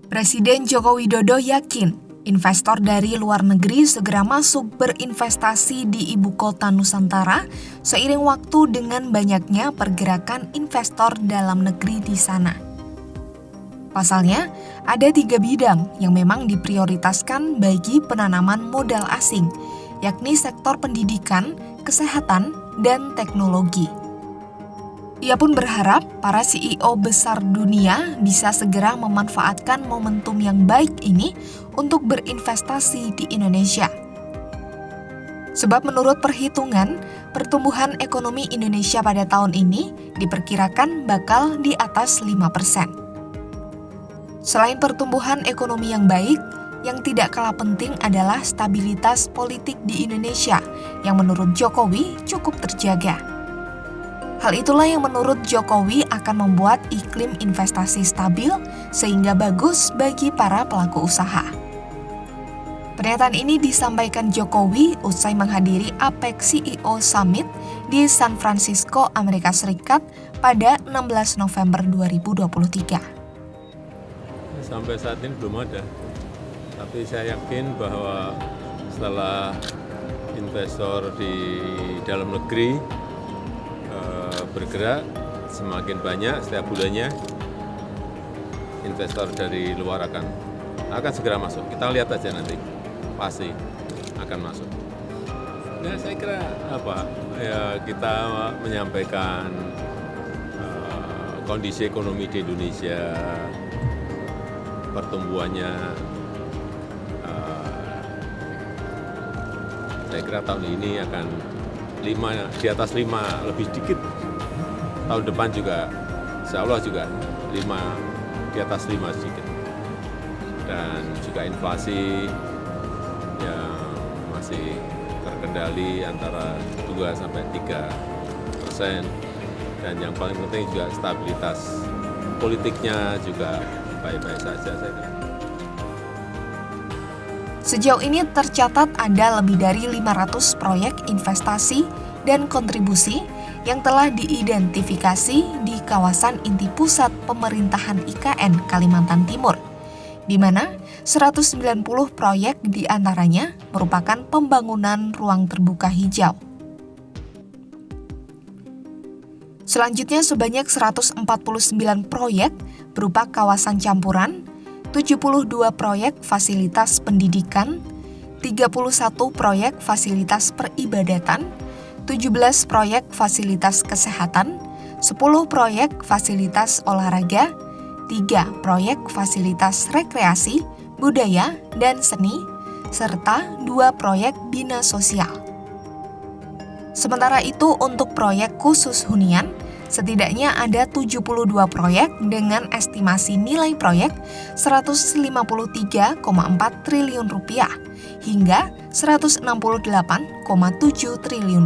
Presiden Joko Widodo yakin investor dari luar negeri segera masuk berinvestasi di ibu kota Nusantara seiring waktu dengan banyaknya pergerakan investor dalam negeri di sana. Pasalnya, ada 3 bidang yang memang diprioritaskan bagi penanaman modal asing, yakni sektor pendidikan, kesehatan, dan teknologi. Ia pun berharap para CEO besar dunia bisa segera memanfaatkan momentum yang baik ini untuk berinvestasi di Indonesia. Sebab menurut perhitungan, pertumbuhan ekonomi Indonesia pada tahun ini diperkirakan bakal di atas 5%. Selain pertumbuhan ekonomi yang baik, yang tidak kalah penting adalah stabilitas politik di Indonesia yang menurut Jokowi cukup terjaga. Hal itulah yang menurut Jokowi akan membuat iklim investasi stabil sehingga bagus bagi para pelaku usaha. Pernyataan ini disampaikan Jokowi usai menghadiri APEC CEO Summit di San Francisco, Amerika Serikat pada 16 November 2023. Sampai saat ini belum ada, tapi saya yakin bahwa setelah investor di dalam negeri bergerak semakin banyak setiap bulannya, investor dari luar akan segera masuk. Kita lihat aja nanti, pasti akan masuk. Nah, saya kira kita menyampaikan kondisi ekonomi di Indonesia, pertumbuhannya, saya kira tahun ini akan di atas 5 lebih dikit. Tahun depan juga, insya Allah juga 5, di atas 5 sedikit. Dan juga inflasi yang masih terkendali antara 2-3%. Dan yang paling penting juga stabilitas politiknya juga baik-baik saja, saya kira. Sejauh ini tercatat ada lebih dari 500 proyek investasi dan kontribusi yang telah diidentifikasi di kawasan inti pusat pemerintahan IKN Kalimantan Timur, di mana 190 proyek diantaranya merupakan pembangunan ruang terbuka hijau. Selanjutnya sebanyak 149 proyek berupa kawasan campuran, 72 proyek fasilitas pendidikan, 31 proyek fasilitas peribadatan, 17 proyek fasilitas kesehatan, 10 proyek fasilitas olahraga, 3 proyek fasilitas rekreasi, budaya, dan seni, serta 2 proyek bina sosial. Sementara itu untuk proyek khusus hunian, setidaknya ada 72 proyek dengan estimasi nilai proyek Rp153,4 triliun hingga Rp168,7 triliun.